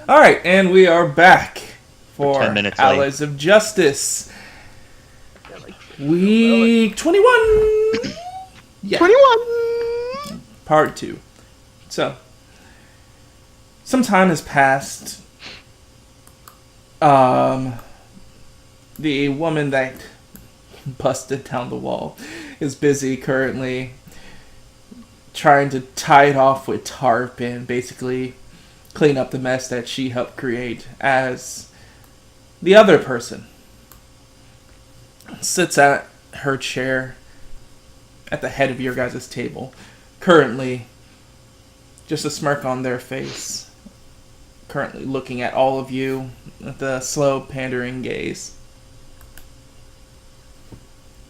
Alright, and we are back for 10 minutes Allies of Justice. Week 21! Yeah. 21! Part 2. So, some time has passed. The woman that busted down the wall is busy currently trying to tie it off with tarp and basically clean up the mess that she helped create, as the other person sits at her chair at the head of your guys' table, currently just a smirk on their face, currently looking at all of you with a slow pandering gaze.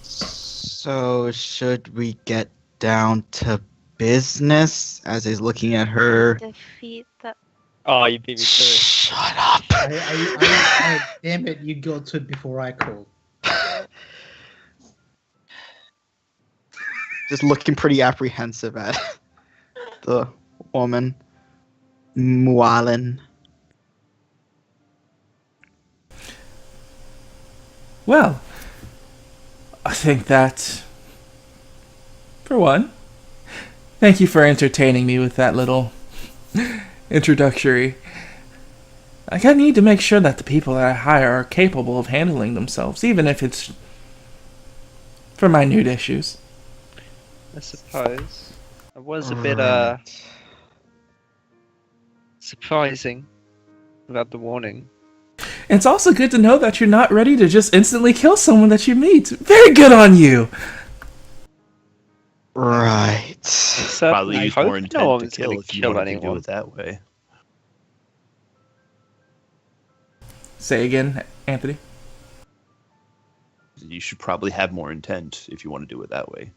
So, should we get down to business? As he's looking at her. Defeat the. Oh, you beat me to it. Shut up! Damn it, you got to it before I called. Just looking pretty apprehensive at the woman. Mualin. Well, I think that, for one, thank you for entertaining me with that little introductory. I need to make sure that the people that I hire are capable of handling themselves, even if it's for minute issues. I suppose. It was a bit, surprising without the warning. And it's also good to know that you're not ready to just instantly kill someone that you meet. Very good on you! Right. Probably use more intent no to one's kill gonna if you kill want to do anyone. it that way. Say again, Anthony. You should probably have more intent if you want to do it that way.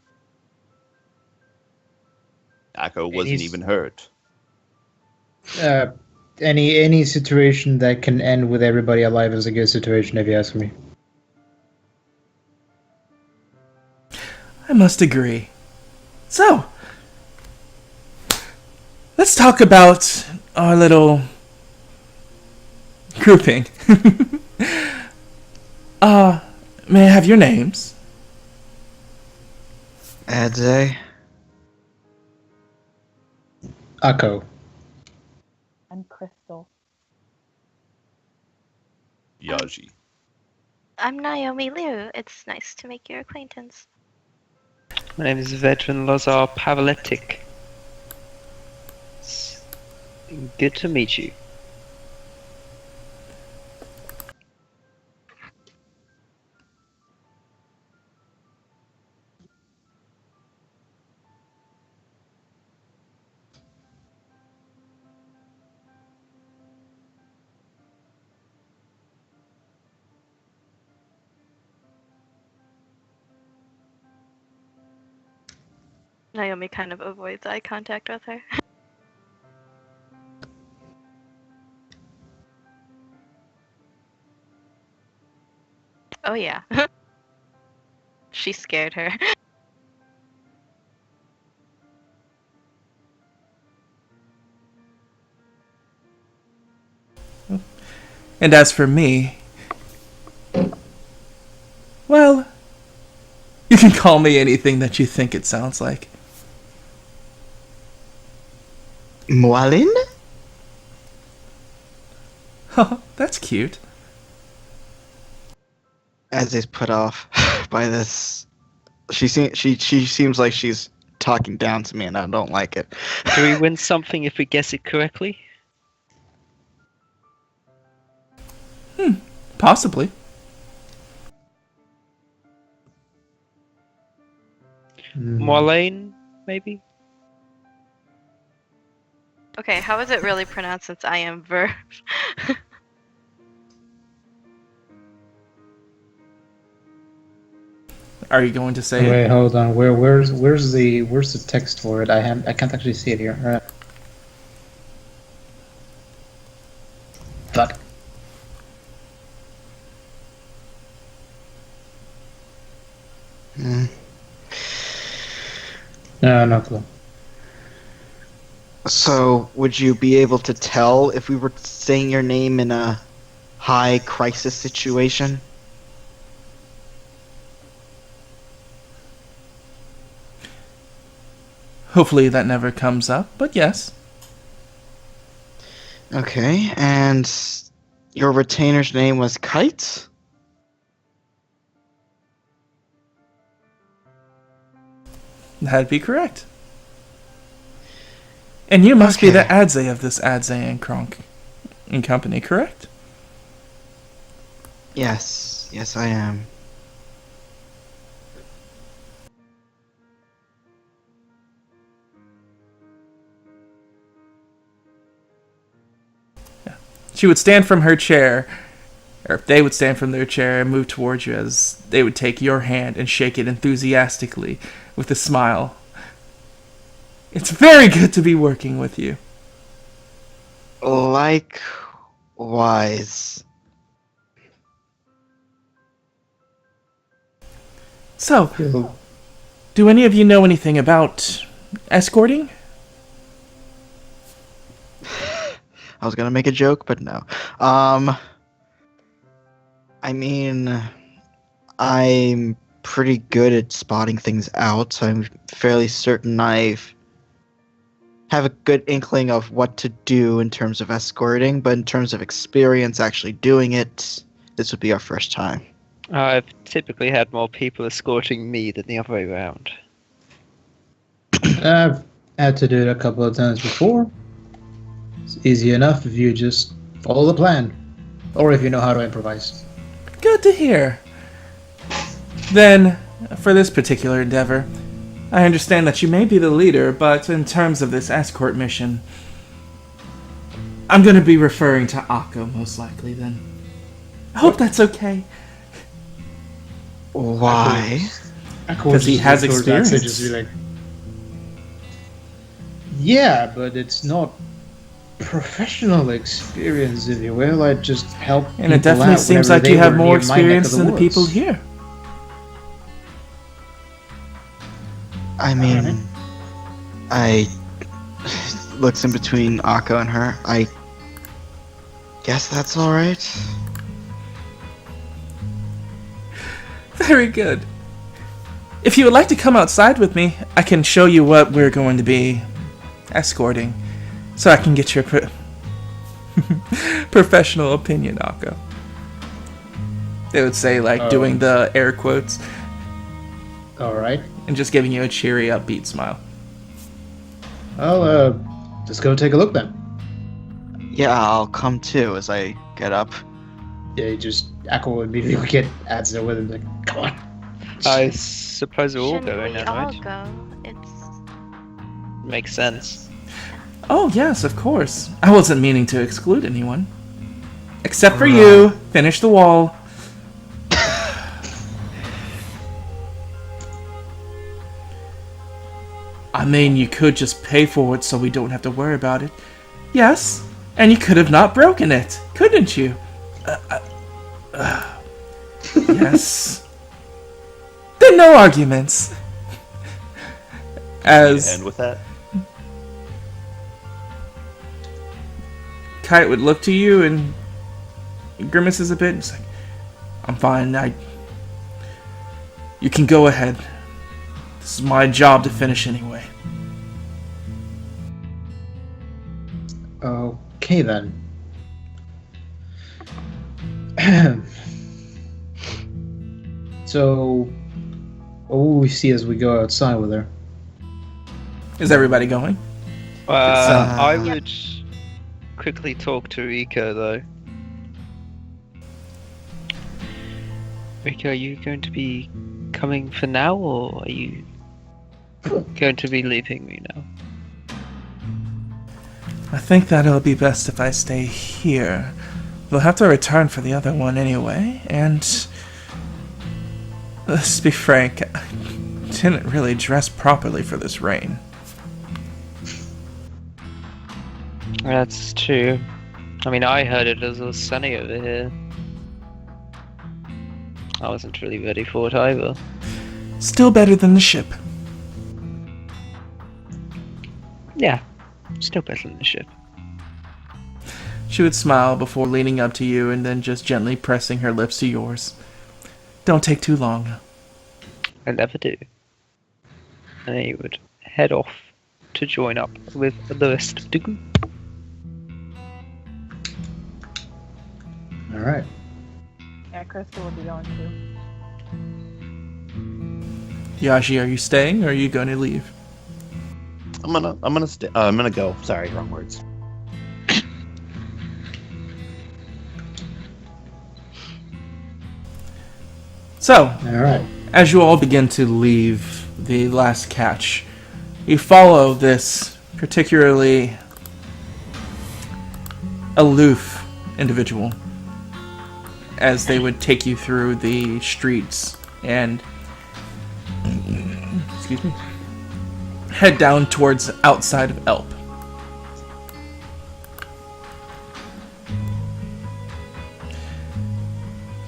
Akko wasn't even hurt. Any situation that can end with everybody alive is a good situation, if you ask me. I must agree. So, let's talk about our little grouping. May I have your names? Adze. Akko. I'm Crystal. Yaji. I'm Naomi Liu. It's nice to make your acquaintance. My name is Veteran Lazar Pavletic. It's good to meet you. Naomi kind of avoids eye contact with her. Oh yeah. She scared her. And as for me, well, you can call me anything that you think it sounds like. Mualin? Oh, that's cute. Adze's put off by this. She seems like she's talking down to me, and I don't like it. Do we win something if we guess it correctly? Possibly. Marlene, maybe? Okay, how is it really pronounced since I am verb? Are you going to say Wait, it? hold on. Where's the text for it? I can't actually see it here. Alright. Fuck. No clue. So, would you be able to tell if we were saying your name in a high crisis situation? Hopefully that never comes up, but yes. Okay, and your retainer's name was Kite? That'd be correct. And you must be the Okay. Adze of this Adze and Kronk and company, correct? Yes, yes I am. She would stand from her chair, or they would stand from their chair and move towards you as they would take your hand and shake it enthusiastically with a smile. It's very good to be working with you. Likewise. So, You'll- do any of you know anything about escorting? I was gonna make a joke, but no. I mean, I'm pretty good at spotting things out, so I'm fairly certain have a good inkling of what to do in terms of escorting, but in terms of experience actually doing it, this would be our first time. I've typically had more people escorting me than the other way around. I've had to do it a couple of times before. It's easy enough if you just follow the plan. Or if you know how to improvise. Good to hear. Then, for this particular endeavor, I understand that you may be the leader, but in terms of this escort mission, I'm going to be referring to Akko most likely then. I hope that's okay. Why? Because he has experience. Just be like, yeah, but it's not professional experience, if you will. I just help. And it people definitely out seems whenever like they you have were more near my neck of experience than the woods. people here. I mean, I looks in between Akko and her. I guess that's alright. Very good. If you would like to come outside with me, I can show you what we're going to be escorting, so I can get your professional opinion, Akko. They would say, like, doing the air quotes Alright. and just giving you a cheery, upbeat smile. Well, just go take a look then. Yeah, I'll come too as I get up. Yeah, you just Echo would immediately get adds there with him like, come on. I suppose we're all Shouldn't going we then, all right? go? It's Makes sense. Oh, yes, of course. I wasn't meaning to exclude anyone. Except for you. Finish the wall. I mean, you could just pay for it so we don't have to worry about it. Yes, and you could have not broken it, couldn't you? Yes. Then no arguments. As And with that, Kite would look to you and grimaces a bit and say, I'm fine, you can go ahead. This is my job to finish anyway. Okay then. So, what will we see as we go outside with her? Is everybody going? I Yep. would quickly talk to Rico though. Rico, are you going to be coming for now, or are you going to be leaving me now? I think that it'll be best if I stay here. We'll have to return for the other one anyway, and let's be frank, I didn't really dress properly for this rain. That's true. I mean, I heard it was all sunny over here. I wasn't really ready for it either. Still better than the ship. Yeah, Still better than the ship. She would smile before leaning up to you and then just gently pressing her lips to yours. Don't take too long. I never do. And then he would head off to join up with the rest of the group. All right. Yeah, Crystal will be going too. Yaji, are you staying or are you going to leave? I'm gonna stay. I'm gonna go. Sorry, wrong words. So, All right. as you all begin to leave the last catch, you follow this particularly aloof individual as they would take you through the streets and head down towards outside of Elp.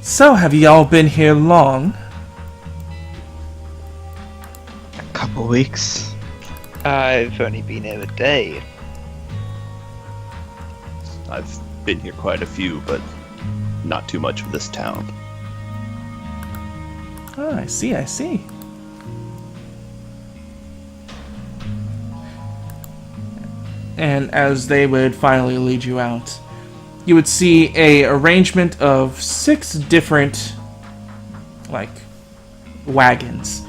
So, have y'all been here long? A couple weeks. I've only been here a day. I've been here quite a few, but not too much of this town. Oh, I see. And as they would finally lead you out, you would see a arrangement of 6 different, wagons,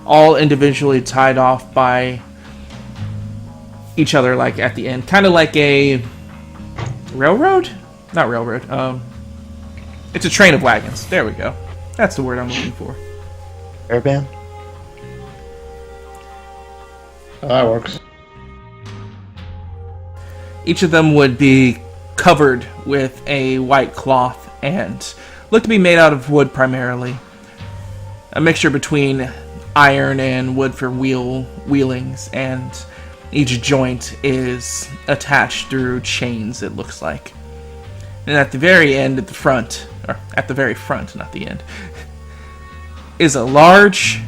all individually tied off by each other, at the end, kind of like a railroad? Not railroad. It's a train of wagons. There we go. That's the word I'm looking for. Airband? Oh, that works. Each of them would be covered with a white cloth and look to be made out of wood primarily. A mixture between iron and wood for wheelings, and each joint is attached through chains, it looks like. And at the very end, at the front, not the end, is a large,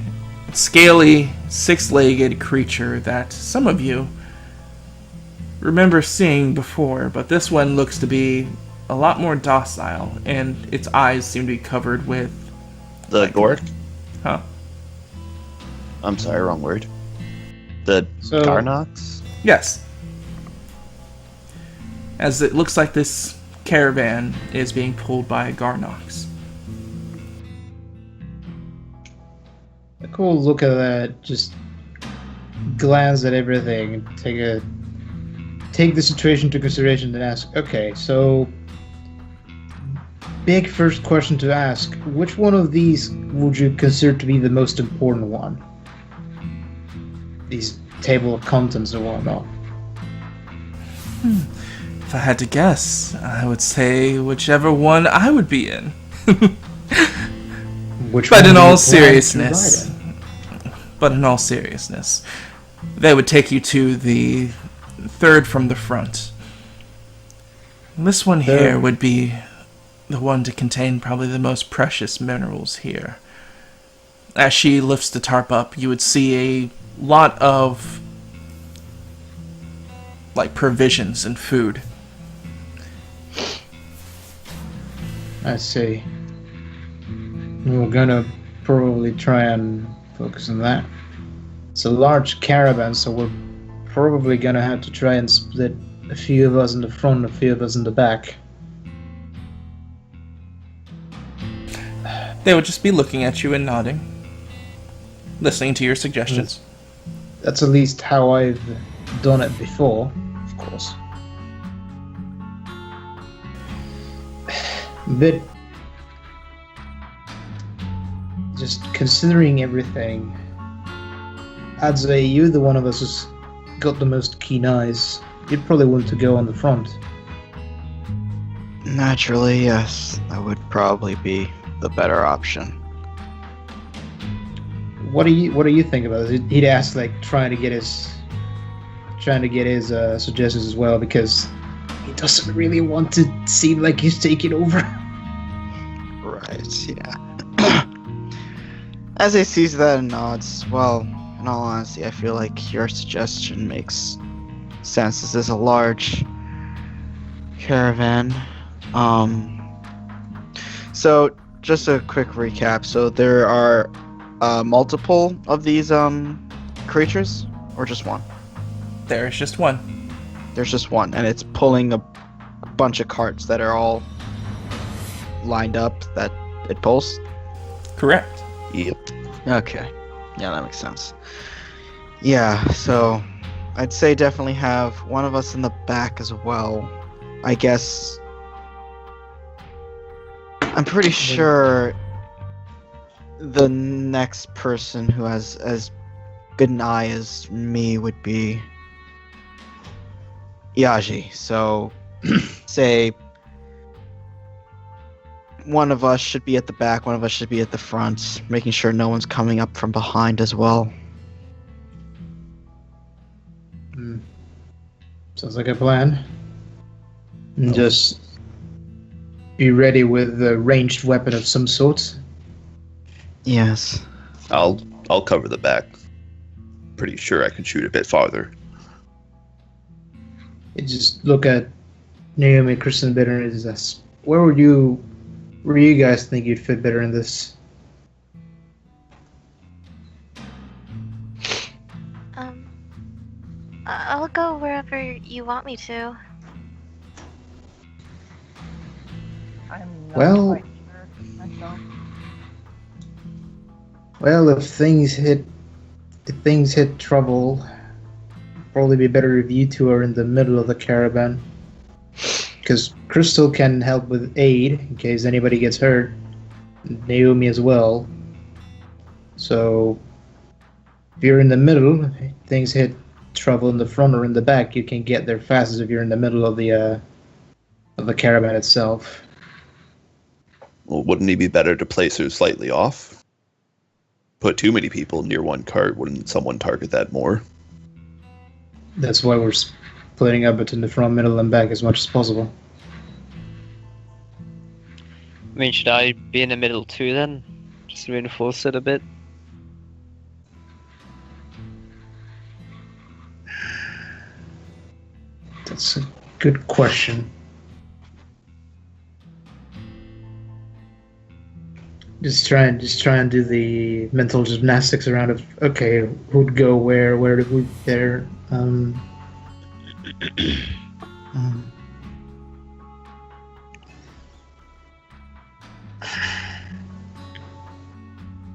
scaly, 6-legged creature that some of you remember seeing before, but this one looks to be a lot more docile, and its eyes seem to be covered with... The Gork? Huh? I'm sorry, wrong word. The Garnox? Yes. As it looks like this caravan is being pulled by a Garnox. A cool look at that, just glance at everything, take the situation into consideration and ask, okay, so big first question to ask, which one of these would you consider to be the most important one? These table of contents and whatnot. If I had to guess, I would say whichever one I would be in. But in all seriousness, they would take you to the third from the front. This one here would be the one to contain probably the most precious minerals here. As she lifts the tarp up, you would see a lot of provisions and food. I see. We're gonna probably try and focus on that. It's a large caravan, so we're probably gonna have to try and split a few of us in the front, a few of us in the back. They would just be looking at you and nodding, listening to your suggestions. That's at least how I've done it before, of course. But just considering everything, I'd say you're the one of us who's got the most keen eyes. You'd probably want to go on the front. Naturally, yes. That would probably be the better option. What do you think about it? He'd ask, trying to get his suggestions as well, because he doesn't really want to seem like he's taking over. Right, yeah. As he sees that and nods, well, in all honesty, I feel like your suggestion makes sense. This is a large caravan. So just a quick recap. So there are multiple of these creatures, or just one? There's just one. There's just one, and it's pulling a bunch of carts that are all lined up that it pulls. Correct. Yep. Okay. Yeah, that makes sense. Yeah, so I'd say definitely have one of us in the back as well. I guess I'm pretty sure the next person who has as good an eye as me would be Yaji. So say one of us should be at the back, one of us should be at the front, making sure no one's coming up from behind as well. Sounds like a plan. And just be ready with a ranged weapon of some sort. Yes. I'll cover the back. Pretty sure I can shoot a bit farther. You just look at Naomi, Kristen, Bitter, and says, where you guys think you'd fit better in this? I'll go wherever you want me to. I'm not Well- quite sure myself. Well, if things hit trouble, probably be better if you two are in the middle of the caravan. Because Crystal can help with aid in case anybody gets hurt. Naomi as well. So, if you're in the middle, if things hit trouble in the front or in the back, you can get there fastest if you're in the middle of the caravan itself. Well, wouldn't it be better to place her slightly off? Put too many people near one cart, wouldn't someone target that more? That's why we're splitting up between the front, middle, and back as much as possible. I mean, should I be in the middle too then? Just reinforce it a bit? That's a good question. Just try and do the mental gymnastics around of okay, who'd go where did we there?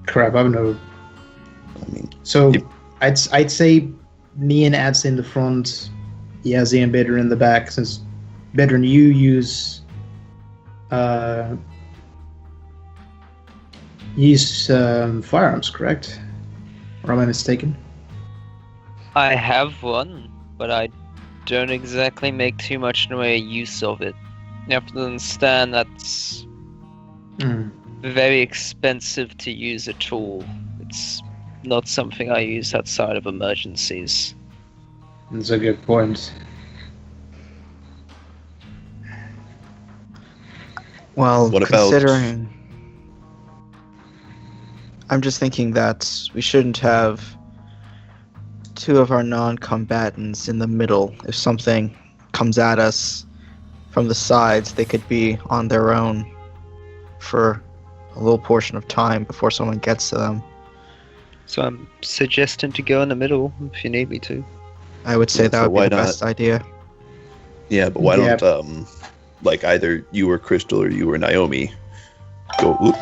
Crap, I don't know. I mean, So Yep. I'd say me and Ads in the front, Yazzie and Bitter in the back. Since Bitter, you use firearms, correct? Or am I mistaken? I have one, but I don't exactly make too much in the way of use of it. You have to understand that's very expensive to use a tool. It's not something I use outside of emergencies. That's a good point. Well, What about- considering... I'm just thinking that we shouldn't have two of our non-combatants in the middle. If something comes at us from the sides, they could be on their own for a little portion of time before someone gets to them. So I'm suggesting to go in the middle if you need me to. I would say Yeah, that so would be why the not? best idea. yeah, but why Yeah. don't like either you or Crystal or you or Naomi go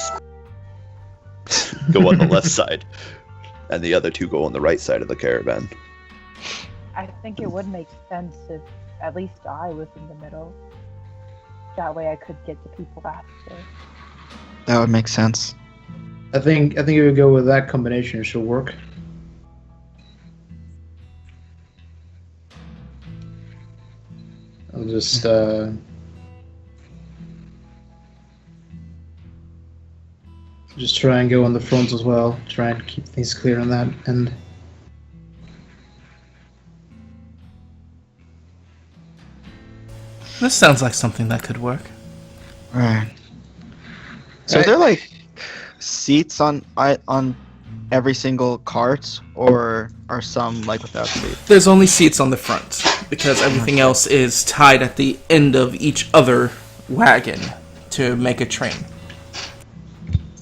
go on the left side, and the other two go on the right side of the caravan. I think it would make sense if at least I was in the middle. That way I could get to people faster. That would make sense. I think if we go with that combination, it should work. I'll just try and go on the front as well. Try and keep things clear on that end. This sounds like something that could work. Right. So are Right. there like seats on every single cart, or are some like without seats? There's only seats on the front. because everything else is tied at the end of each other wagon to make a train.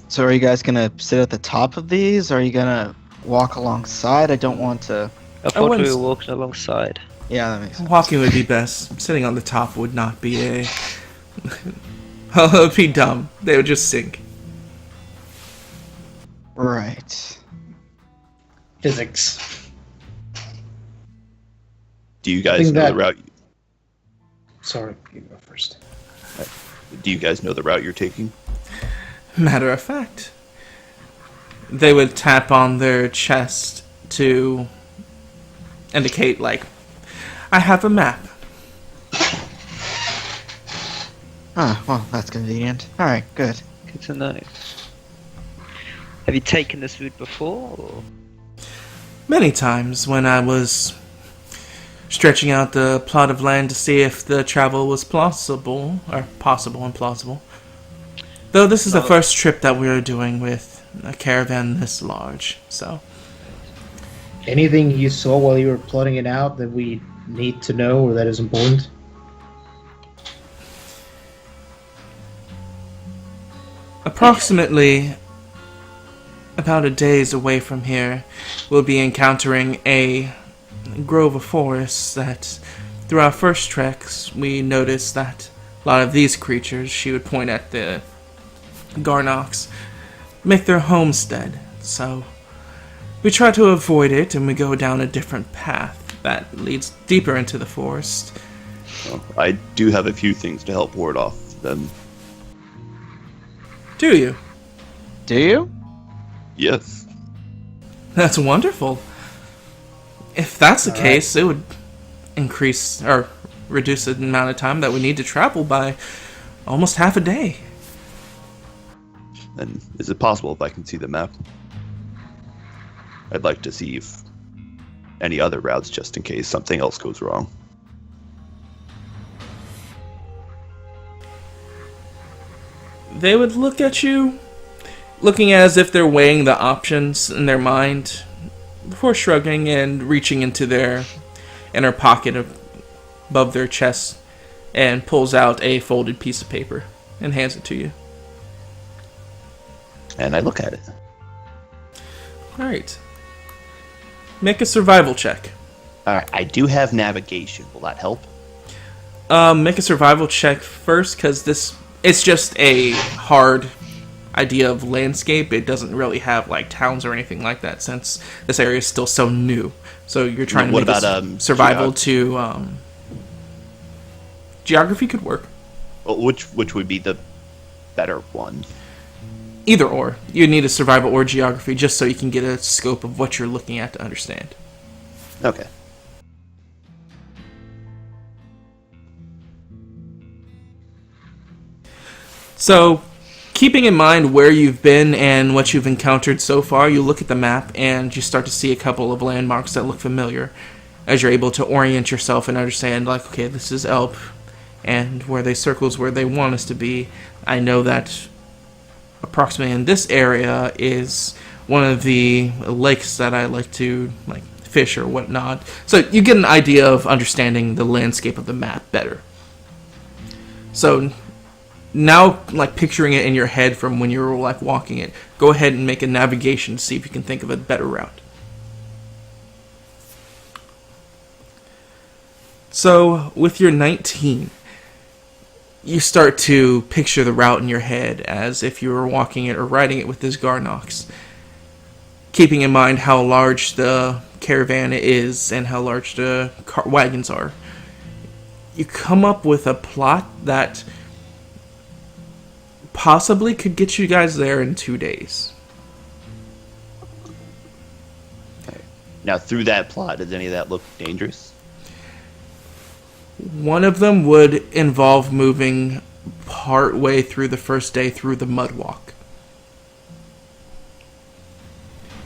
So are you guys gonna sit at the top of these? Or are you gonna walk alongside? I don't want to. I thought we wouldn't- were walking alongside. Yeah, that makes sense. Walking would be best. Sitting on the top would not be a... It would be dumb. They would just sink. Right. Physics. Do you guys think know that- the route? Sorry, you go first. Do you guys know the route you're taking? Matter of fact, they would tap on their chest to indicate, like, I have a map. Ah, well, that's convenient. Alright, good. Good to know. Have you taken this route before? Or? Many times when I was stretching out the plot of land to see if the travel was plausible, or possible and plausible. Though this is the first trip that we are doing with a caravan this large, so... Anything you saw while you were plotting it out that we need to know or that is important? Approximately about a days away from here, we'll be encountering a grove of forests that, through our first treks, we noticed that a lot of these creatures, she would point at the Garnox, make their homestead. So we try to avoid it and we go down a different path that leads deeper into the forest. Well, I do have a few things to help ward off them. Do you? Do you? Yes. That's wonderful. If that's the All case, it would increase or reduce the amount of time that we need to travel by almost half a day. And is it possible if I can see the map? I'd like to see if any other routes just in case something else goes wrong. They would look at you, looking as if they're weighing the options in their mind, before shrugging and reaching into their inner pocket above their chest and pulls out a folded piece of paper and hands it to you. And I look at it. Alright. Make a survival check. Alright, I do have navigation. Will that help? Make a survival check first, because it's just a hard idea of landscape. It doesn't really have like towns or anything like that, since this area is still so new. So you're trying to What make about, survival to geography could work. Well, which would be the better one? Either or. You need a survival or geography just so you can get a scope of what you're looking at to understand. Okay. So, keeping in mind where you've been and what you've encountered so far, you look at the map and you start to see a couple of landmarks that look familiar as you're able to orient yourself and understand, like, okay, this is Elp, and where they circles where they want us to be. I know that approximately in this area is one of the lakes that I like to like fish or whatnot. So you get an idea of understanding the landscape of the map better. So now, like, picturing it in your head from when you were like walking it, go ahead and make a navigation to see if you can think of a better route. So with your 19, you start to picture the route in your head as if you were walking it or riding it with this Garnox, keeping in mind how large the caravan is and how large the wagons are. You come up with a plot that possibly could get you guys there in 2 days. Now, through that plot, does any of that look dangerous? One of them would involve moving part way through the first day through the mud walk.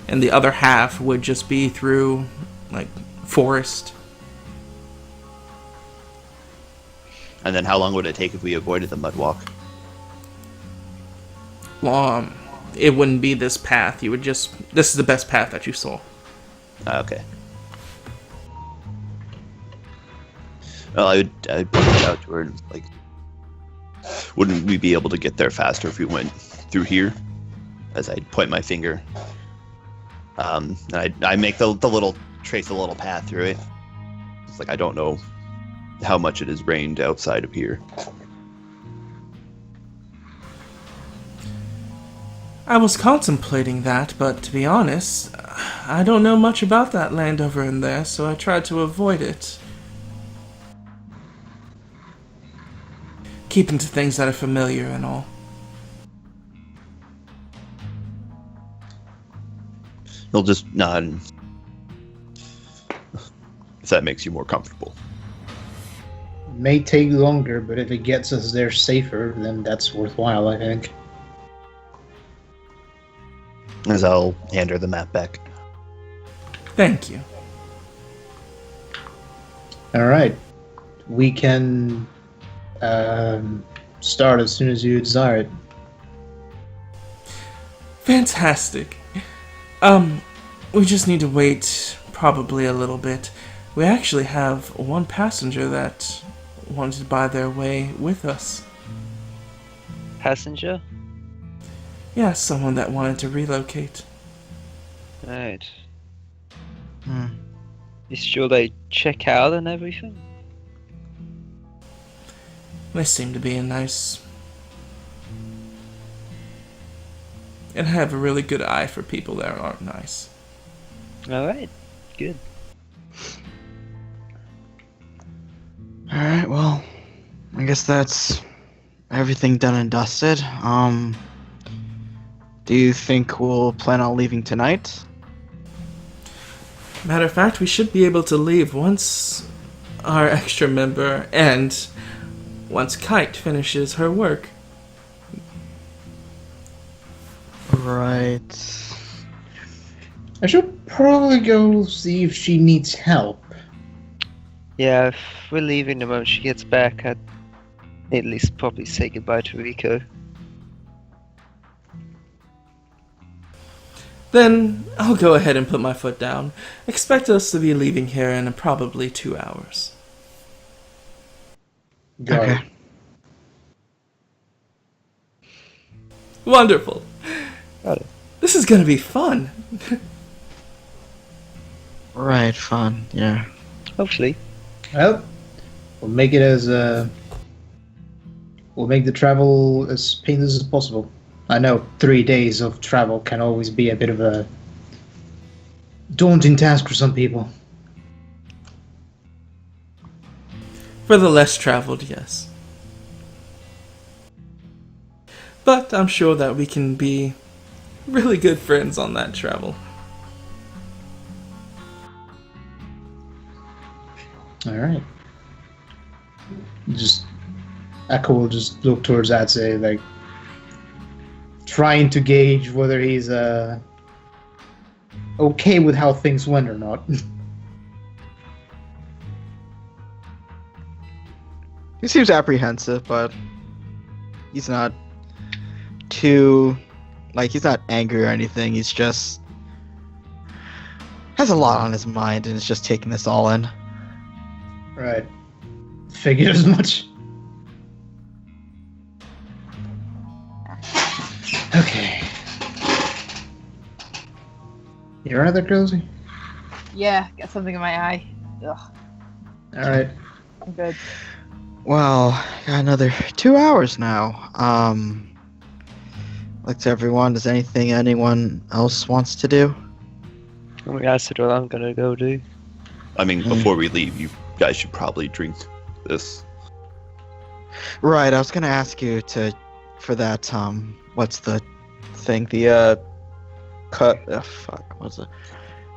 And the other half would just be through, like, forest. And then how long would it take if we avoided the mud walk? It wouldn't be this path. You would just... This is the best path that you saw. Okay. Well, I'd point it out to her, like, wouldn't we be able to get there faster if we went through here? As I point my finger. I make trace a little path through it. It's like I don't know how much it has rained outside of here. I was contemplating that, but to be honest, I don't know much about that land over in there, so I tried to avoid it. Keeping to things that are familiar and all. He'll just nod. If that makes you more comfortable. May take longer, but if it gets us there safer, then that's worthwhile, I think. As I'll hand her the map back. Thank you. Alright. We can start as soon as you desire it. Fantastic. We just need to wait probably a little bit. We actually have one passenger that wanted to buy their way with us. Passenger? Yeah, someone that wanted to relocate. Right. Hmm. You sure they check out and everything? They seem to be a nice... and have a really good eye for people that aren't nice. Alright, good. Alright, well, I guess that's everything done and dusted. Do you think we'll plan on leaving tonight? Matter of fact, we should be able to leave once our extra member and once Kite finishes her work. Right. I should probably go see if she needs help. Yeah, if we're leaving the moment she gets back, I'd at least probably say goodbye to Rico. Then I'll go ahead and put my foot down. Expect us to be leaving here in probably 2 hours. Got it. Okay. Wonderful. Got it. This is gonna be fun. Right, fun, yeah. Hopefully. Well, we'll make it as we'll make the travel as painless as possible. I know 3 days of travel can always be a bit of a daunting task for some people. For the less traveled, yes. But I'm sure that we can be really good friends on that travel. Alright. Just Echo will just look towards that, say, like, trying to gauge whether he's okay with how things went or not. He seems apprehensive, but he's not too, like, he's not angry or anything. He's just has a lot on his mind and is just taking this all in. Right. Figured as much. Okay. You alright there, Cozy? Yeah, got something in my eye. Ugh, Alright. I'm good. Well, got another 2 hours now. Like to everyone, does anyone else wants to do? Oh my god, that's what I'm gonna go do. I mean, before we leave, you guys should probably drink this. Right, I was gonna ask you for that, what's the thing? The, what's it?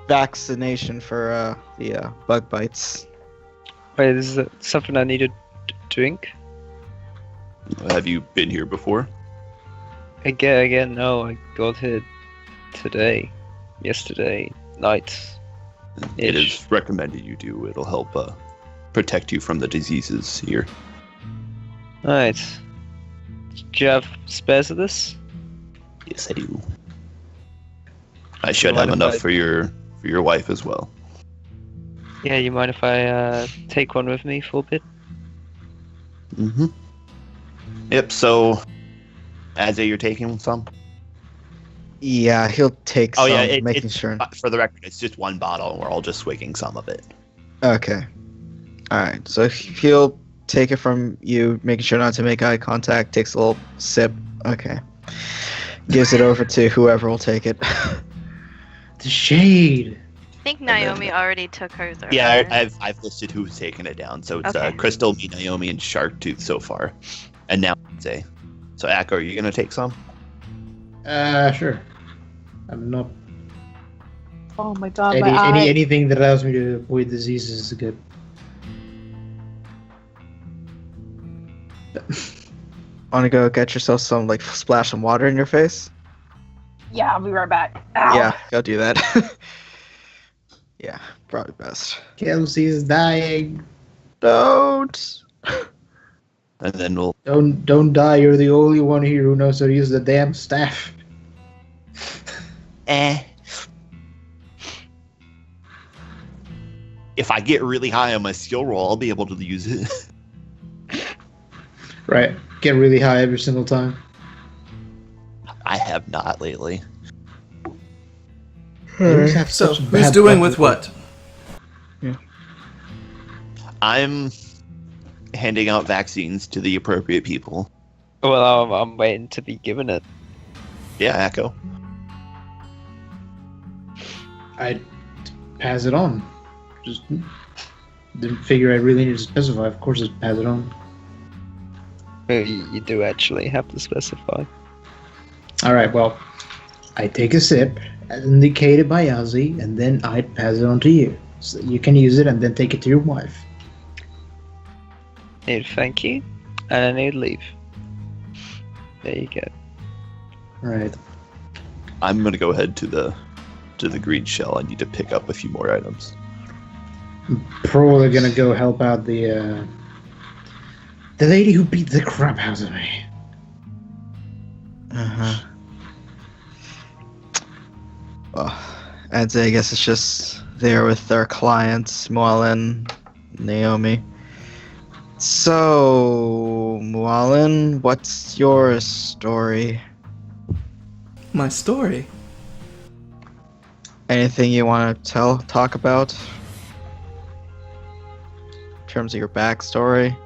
Vaccination for, the, bug bites. Wait, is it something I need to drink? Have you been here before? Again, no, I got it yesterday night. It is recommended you do. It'll help protect you from the diseases here. Alright. Do you have spares of this? Yes, I do. I should What have if enough I- for your wife as well. Yeah, you mind if I take one with me for a bit? Mm-hmm. Yep, so... Azay, you're taking some? Yeah, he'll take Oh, some, yeah, making it's, sure. for the record, it's just one bottle, and we're all just swigging some of it. Okay. Alright, so he'll take it from you, making sure not to make eye contact, takes a little sip. Okay. Gives it over to whoever will take it. The shade. I think then- Naomi already took hers. Yeah, earlier. I've listed who's taken it down. So it's Okay. Crystal, me, Naomi, and Sharktooth so far. And now Azay. So, Akko, are you going to take some? Sure. I'm not. Oh my god, my eye. Anything that allows me to avoid diseases is good. Wanna go get yourself some, like, splash some water in your face? Yeah, I'll be right back. Ow. Yeah, go do that. Yeah, probably best. Kelsey's dying. Don't! And then we'll... Don't die. You're the only one here who knows how to use the damn staff. If I get really high on my skill roll, I'll be able to use it. Right. Get really high every single time. I have not lately. You always have So, such who's bad doing luck with what? I'm handing out vaccines to the appropriate people. Well, I'm waiting to be given it. Yeah, Akko. I'd pass it on. Just didn't figure I really need to specify. Of course, I'd pass it on. You do actually have to specify. All right. Well, I take a sip, as indicated by Ozzy, and then I'd pass it on to you, so you can use it and then take it to your wife. Need thank you, and I need leave. There you go. Right. I'm going to go ahead to the green shell. I need to pick up a few more items. I'm probably gonna go help out the lady who beat the crap out of me. Uh-huh. Well, I'd say I guess it's just there with their clients, Mualin, Naomi. So, Mualin, what's your story? My story. Anything you want to talk about? In terms of your backstory?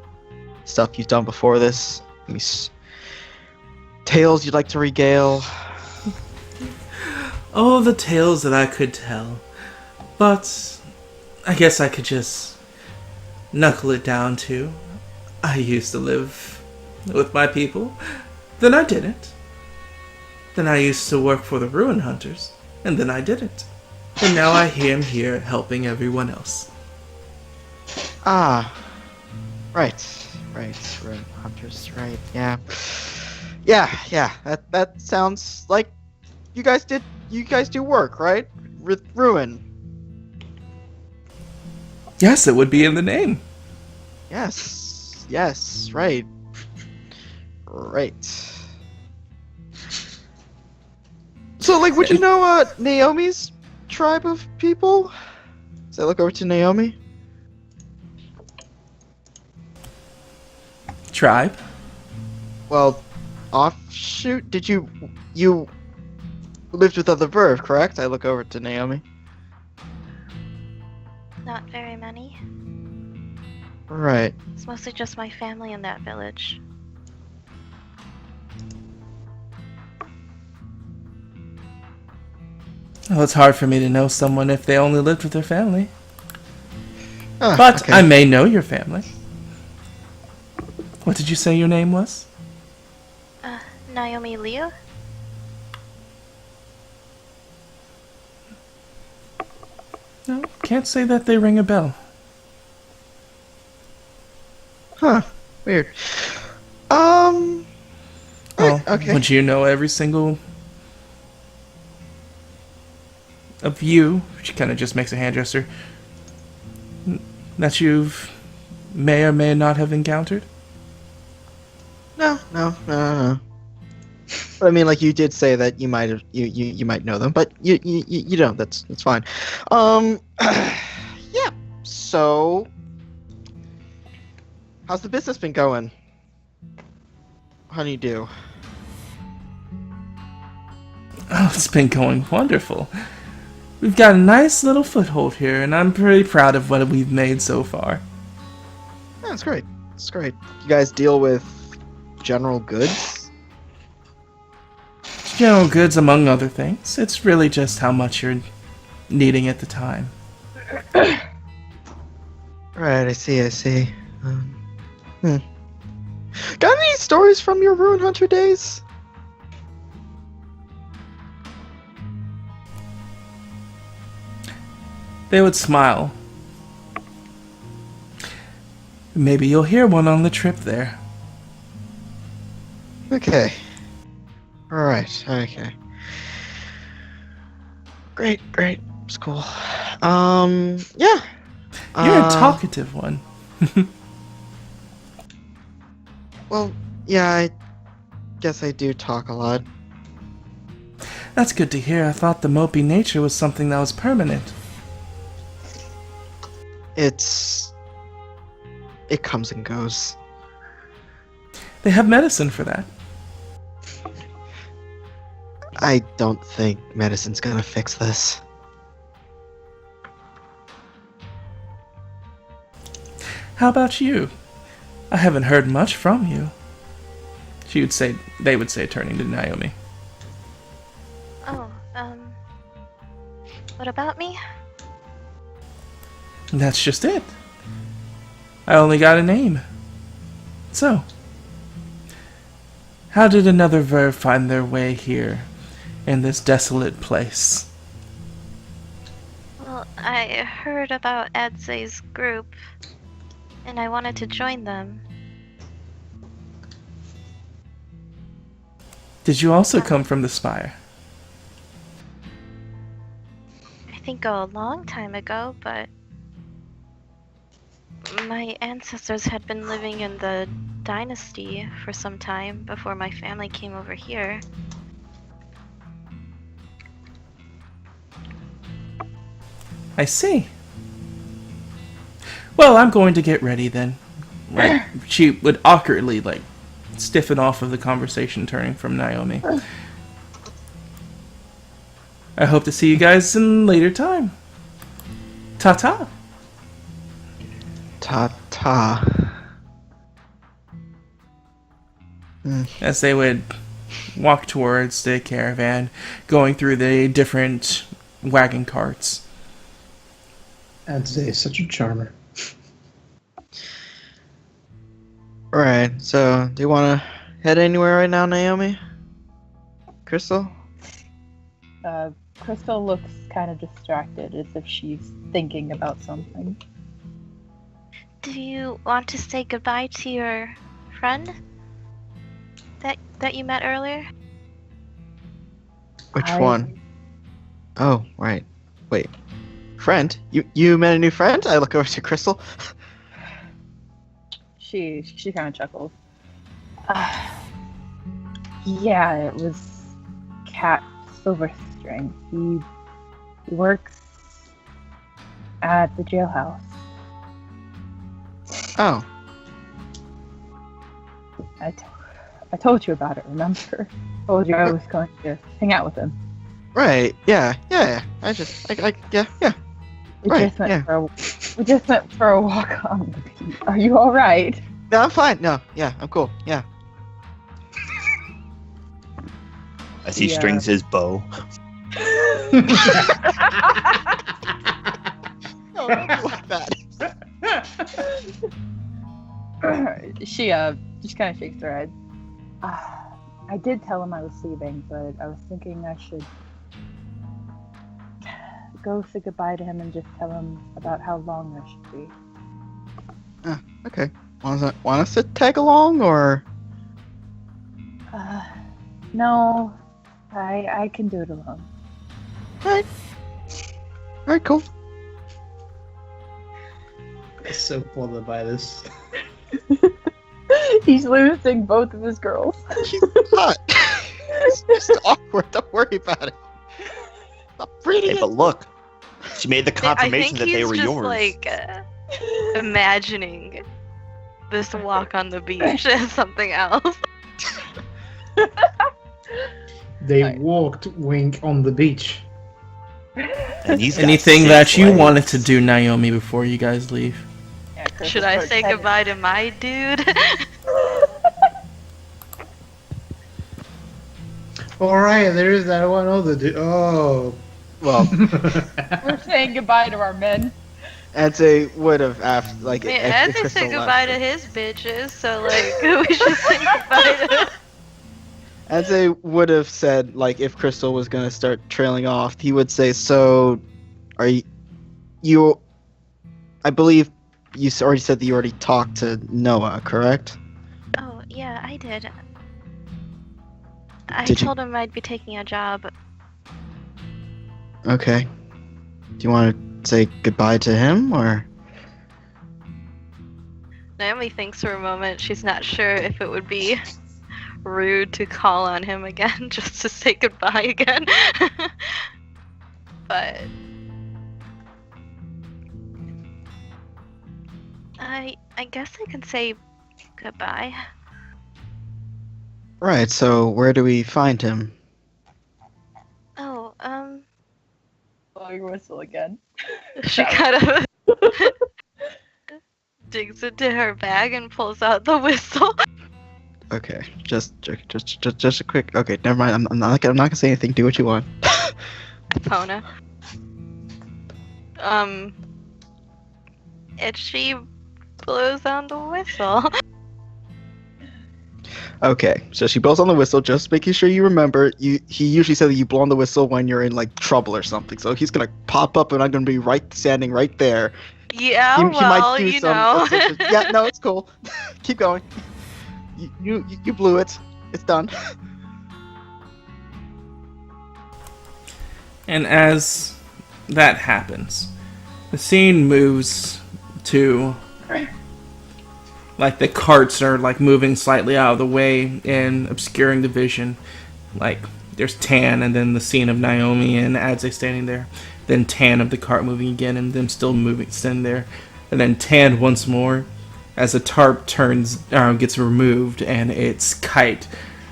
Stuff you've done before this? Any tales you'd like to regale? Oh, the tales that I could tell. But I guess I could just knuckle it down to I used to live with my people, then I didn't. Then I used to work for the Ruin Hunters, and then I didn't. And now I am here helping everyone else. Ah, right, Ruin Hunters, right, yeah. Yeah, that sounds like you guys do work, right? With Ruin. Yes, it would be in the name. Yes, right. So, like, would you know, Naomi's tribe of people? So I look over to Naomi. Tribe? Well, offshoot, you lived with other Verve, correct? I look over to Naomi. Not very many. Right. It's mostly just my family in that village. Well, it's hard for me to know someone if they only lived with their family. Ah, But okay. I may know your family. What did you say your name was? Naomi Liu? No, can't say that they ring a bell. Huh. Weird. Oh, okay. Would you know every single of you? She kind of just makes a hand gesture. That you've may or may not have encountered. No. But I mean, like, you did say that you might have, you might know them, but you don't. That's fine. Yeah. So, how's the business been going? Honeydew. Oh, it's been going wonderful. We've got a nice little foothold here, and I'm pretty proud of what we've made so far. Yeah, it's great. It's great. You guys deal with general goods? General goods, among other things. It's really just how much you're needing at the time. Right, I see. Got any stories from your Ruin Hunter days? They would smile. Maybe you'll hear one on the trip there. Okay. Alright, okay. Great. It's cool. Yeah. You're a talkative one. Well, yeah, I guess I do talk a lot. That's good to hear. I thought the mopey nature was something that was permanent. It comes and goes. They have medicine for that. I don't think medicine's gonna fix this. How about you? I haven't heard much from you. They would say, turning to Naomi. Oh, what about me? That's just it. I only got a name. So, how did another Ver find their way here, in this desolate place? Well, I heard about Adze's group, and I wanted to join them. Did you also come from the Spire? I think a long time ago, but my ancestors had been living in the dynasty for some time before my family came over here. I see. Well, I'm going to get ready then. She would awkwardly, stiffen off of the conversation, turning from Naomi. I hope to see you guys in later time. Ta-ta. Ta-ta. As they would walk towards the caravan, going through the different wagon carts. I'd say such a charmer. Right, so do you want to head anywhere right now, Naomi? Crystal? Crystal looks kind of distracted, as if she's thinking about something. Do you want to say goodbye to your friend that you met earlier? Which one? Oh, right. Wait. Friend? You met a new friend? I look over to Crystal. She kind of chuckles. Yeah, it was Cat Silverstring. He works at the jailhouse. Oh. I told you about it, remember? I told you I was going to hang out with him. Right, yeah. Yeah. We just went for a walk on the beach. Are you alright? No, I'm fine. No, yeah, I'm cool. Yeah. As he strings his bow. No, don't do like that. She just kind of shakes her head. I did tell him I was leaving, but I was thinking I should go say goodbye to him and just tell him about how long I should be. Okay. Want us to tag along, or? No, I can do it alone. Alright, cool. I'm so bothered by this. He's losing both of his girls. She's not. It's just awkward. Don't worry about it. Stop reading Hey, it. but look, she made the confirmation that they were yours. imagining this walk on the beach as something else. They walked Wink on the beach. And he's got Anything 6 that you legs. wanted to do, Naomi, before you guys leave? Yeah, Chris Should will I start say tagging- goodbye to my dude? Alright, there is that one other dude. Oh. Well, We're saying goodbye to our men. Eze would have after like I mean, if Ezzy Crystal said left. goodbye to his bitches, so like we should say goodbye to. Eze would have said like if Crystal was gonna start trailing off, he would say, "So, are you? I believe you already said that you already talked to Noah, correct?" Oh yeah, I did. I Did you- told him I'd be taking a job. Okay. Do you want to say goodbye to him, or? Naomi thinks for a moment. She's not sure if it would be rude to call on him again just to say goodbye again. But I guess I can say goodbye. Right. So where do we find him? Oh, Blow your whistle again. she kind of digs into her bag and pulls out the whistle. Okay. Just a quick. Okay. Never mind. I'm not gonna say anything. Do what you want. Pona. And she blows on the whistle. Okay, so she blows on the whistle, just making sure you remember. He usually said that you blow on the whistle when you're in like trouble or something. So he's gonna pop up, and I'm gonna be standing right there. Yeah, He well, might do you some know. assistance. Yeah, no, it's cool. Keep going. You blew it. It's done. And as that happens, the scene moves to like the carts are like moving slightly out of the way and obscuring the vision. Like there's Tan and then the scene of Naomi and Adze standing there. Then Tan of the cart moving again and them still moving standing there. And then Tan once more as the tarp gets removed and it's Kite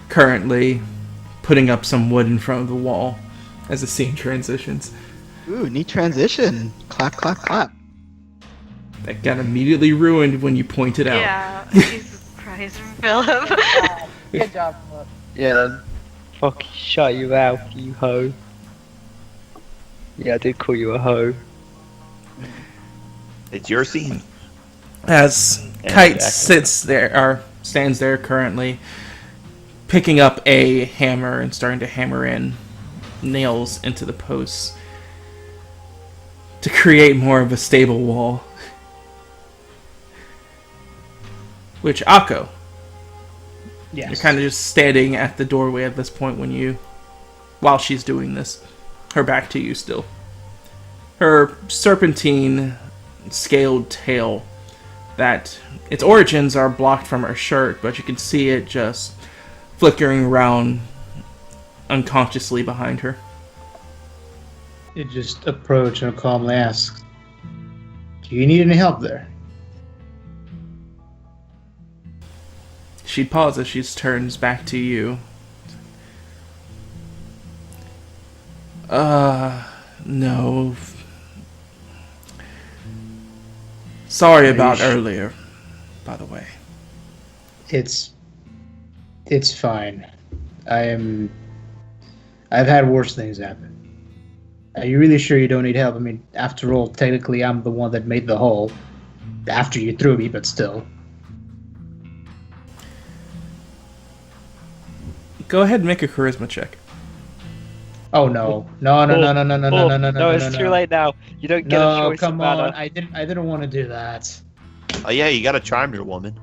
currently putting up some wood in front of the wall as the scene transitions. Ooh, neat transition. Clap, clap, clap. That got immediately ruined when you pointed out. Yeah, Jesus Christ, Philip. Good job, Philip. Yeah, then fucking shut you out, you hoe. Yeah, I did call you a hoe. It's your scene. As And Kite Jack. stands there currently, picking up a hammer and starting to hammer in nails into the posts to create more of a stable wall. Which, Akko, Yes. you're kind of just standing at the doorway at this point while she's doing this. Her back to you still. Her serpentine scaled tail that its origins are blocked from her shirt, but you can see it just flickering around unconsciously behind her. It just approached and calmly asked, "Do you need any help there?" She pauses, she turns back to you. No. Sorry about earlier, by the way. It's fine. I've had worse things happen. Are you really sure you don't need help? I mean, after all, technically I'm the one that made the hole. After you threw me, but still. Go ahead and make a charisma check. Oh no. No, it's too late now. You don't get a No, choice come about on. it. I didn't want to do that. Oh yeah, you gotta charm your woman.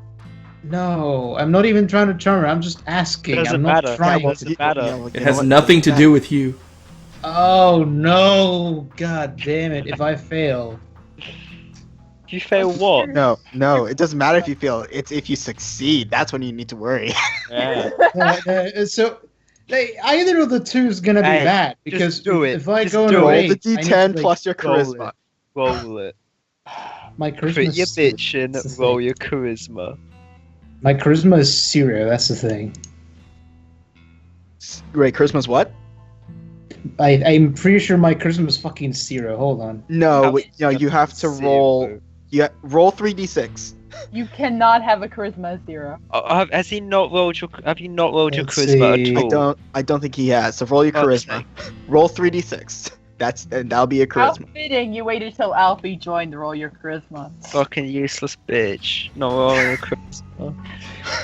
No, I'm not even trying to charm her. I'm just asking. Doesn't I'm not matter. trying. Doesn't matter. It has nothing to do with you. Oh no! God damn it! If I fail, You fail what? No, it doesn't matter if you fail. It's if you succeed. That's when you need to worry. Yeah. so either of the two is gonna be Hey, bad because do it. if I Just go in do a it. Roll rage, the I need to, d10 like, plus your roll charisma. Roll it. my charisma. Crit your bitch and that's the roll thing. your charisma. My charisma is 0. That's the thing. Wait, charisma's what? I'm pretty sure my charisma is fucking 0. Hold on. No, How wait, no, you have to roll. Zero. Roll 3d6. You cannot have a charisma 0. Has he not rolled your? Have you not rolled your Let's charisma see. at all? I don't think he has. So roll your Fuck's charisma. Roll 3d6. That'll be a How charisma. fitting you waited till Alfie joined to roll your charisma. Fucking useless bitch. Not rolling your charisma.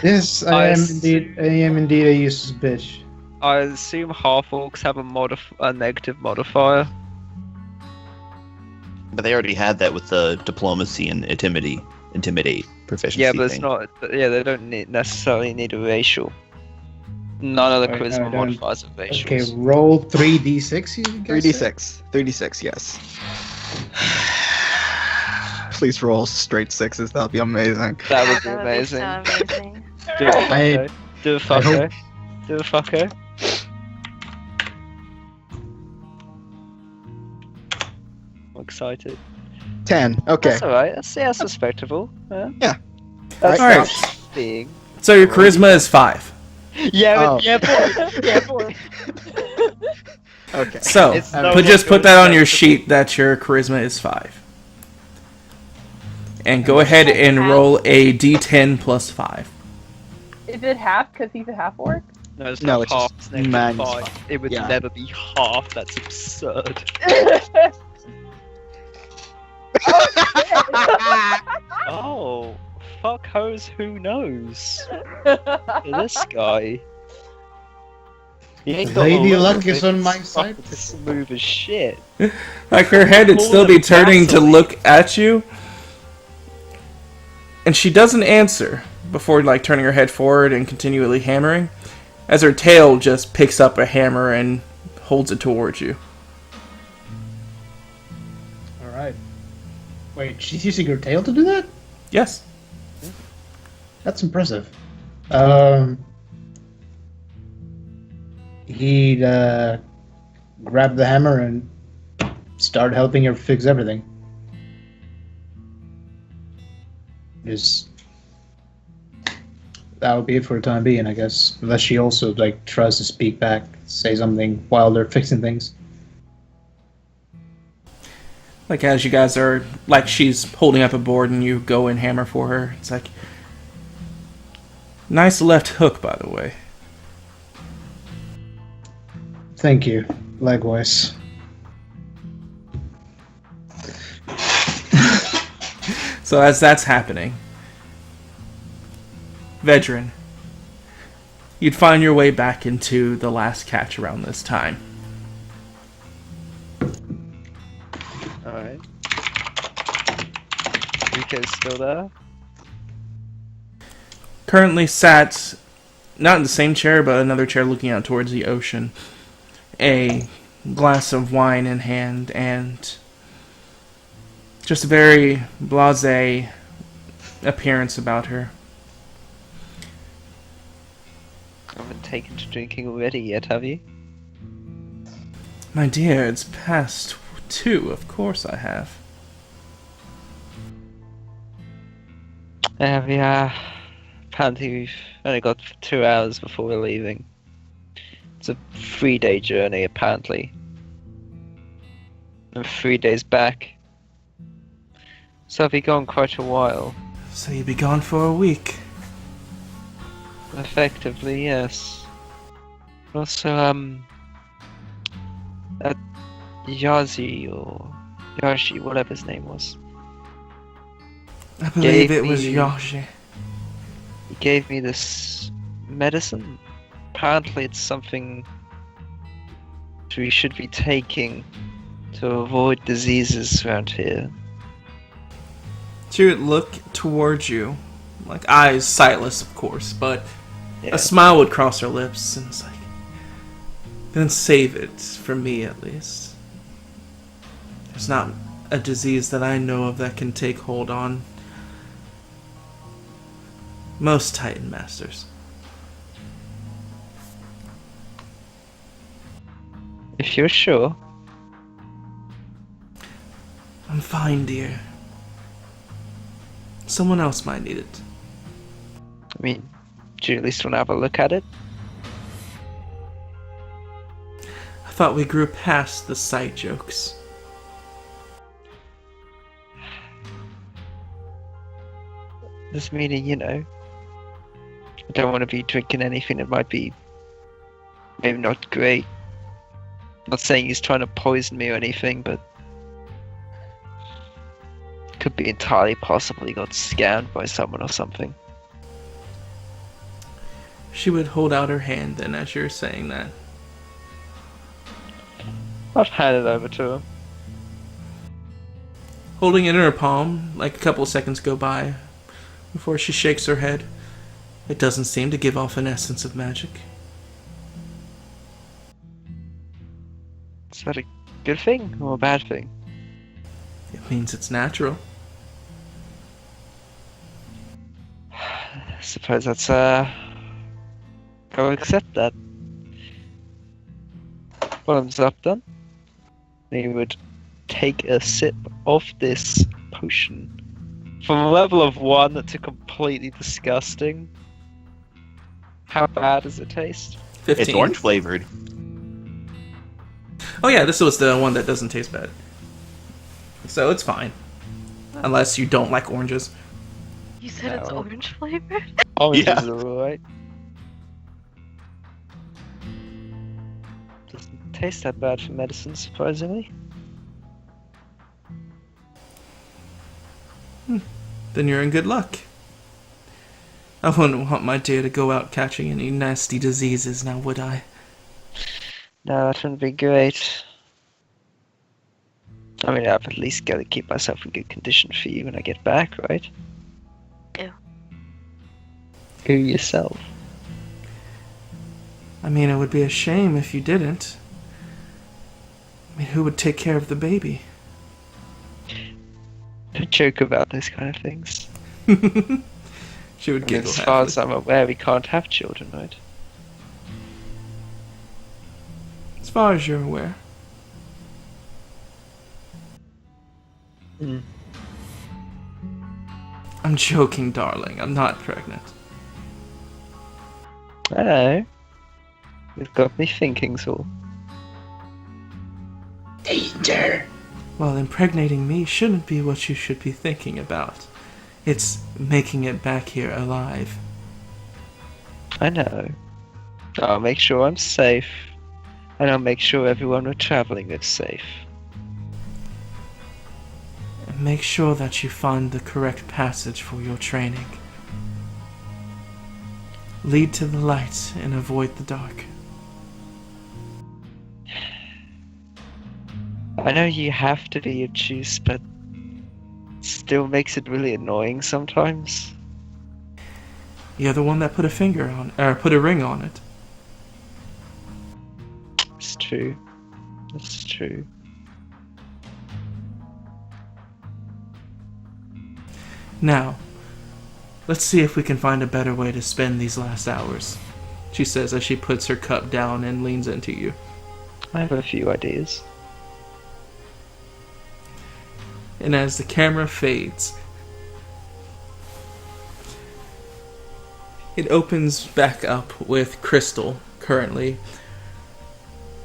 Yes, I am indeed a useless bitch. I assume half orcs have a negative modifier. But they already had that with the diplomacy and intimidate proficiency. Yeah, but it's thing. not. Yeah, they don't necessarily need a racial. None of the Wait, no, charisma I don't- modifiers are racials. Okay, roll 3d6. You guys said? 3d6. 3d6, yes. Please roll straight 6s. That'll be amazing. That would be That would be amazing. so amazing. Do a I- fucker. Do a I fucker. Do a fucker. I'm excited. 10. Okay. That's alright. That's respectable. Yeah. Yeah. That's Alright. not being. So your charisma is 5. Yeah, Oh. yeah, boy. Yeah, boy. Okay. So It's no just longer put that on your respectable. sheet that your charisma is 5. And go ahead and roll a d10 plus 5. Is it half because he's a half orc? No, it's No, not it's half. just It's negative minus 5. five. It would Yeah. never be half. That's absurd. Oh, fuck hoes, who knows? Look at this guy. He ain't got Lady a lot luck of is it. on my It's side. fucking smooth as shit. Like her head would still be turning to Vaseline. look at you. And she doesn't answer before like turning her head forward and continually hammering. As her tail just picks up a hammer and holds it towards you. Alright. Wait, she's using her tail to do that? Yes. That's impressive. He'd grab the hammer and start helping her fix everything. Just that would be it for the time being, I guess. Unless she also like tries to speak back, say something while they're fixing things. Like as you guys are, like she's holding up a board and you go and hammer for her. It's like, nice left hook, by the way. Thank you. Likewise. So as that's happening, Vedran, you'd find your way back into the last catch around this time. Alright. Rika's still there? Currently sat, not in the same chair, but another chair looking out towards the ocean. A glass of wine in hand, and just a very blasé appearance about her. Haven't taken to drinking already yet, have you? My dear, it's past 2, of course I have. Yeah. Apparently we've only got 2 hours before we're leaving. It's a 3-day journey, apparently. And 3 days back. So I'll be gone quite a while. So you'll be gone for a week. Effectively, yes. Also, Yazi or Yashi, whatever his name was. I believe Gave it was me- Yoshi. He gave me this medicine. Apparently it's something we should be taking to avoid diseases around here. She would look towards you, like eyes sightless, of course, but Yeah. a smile would cross her lips, and it's like, then save it for me at least. There's not a disease that I know of that can take hold on most Titan Masters. If you're sure. I'm fine, dear. Someone else might need it. I mean, do you at least want to have a look at it? I thought we grew past the sight jokes. This meaning, you know, I don't want to be drinking anything that might be maybe not great. Not saying he's trying to poison me or anything, but could be entirely possibly got scammed by someone or something. She would hold out her hand then as you're saying that. I'd hand it over to him. Holding it in her palm, like a couple of seconds go by before she shakes her head. It doesn't seem to give off an essence of magic. Is that a good thing or a bad thing? It means it's natural. I suppose that's I'll accept that. Bottoms up then. He would take a sip of this potion. From a level of 1 to completely disgusting. How bad does it taste? 15. It's orange flavored. Oh yeah, this was the one that doesn't taste bad. So it's fine. Unless you don't like oranges. You said it's No. orange flavored? Oranges Yeah. are alright. Doesn't taste that bad for medicine, surprisingly. Then you're in good luck. I wouldn't want my dear to go out catching any nasty diseases now, would I? No, that wouldn't be great. I mean, I've at least got to keep myself in good condition for you when I get back, right? Ew. You yourself. I mean, it would be a shame if you didn't. I mean, who would take care of the baby? Don't joke about those kind of things. She would I mean, giggle as far happily. as I'm aware, we can't have children, right? As far as you're aware. Mm. I'm joking, darling. I'm not pregnant. I know. You've got me thinking, so. Danger. Well, impregnating me shouldn't be what you should be thinking about. It's making it back here alive. I know. I'll make sure I'm safe. And I'll make sure everyone we're traveling with is safe. And make sure that you find the correct passage for your training. Lead to the light and avoid the dark. I know you have to be obtuse, but it still makes it really annoying sometimes. You're the one that put a ring on it. It's true. It's true. Now, let's see if we can find a better way to spend these last hours, she says as she puts her cup down and leans into you. I have a few ideas. And as the camera fades, it opens back up with Crystal currently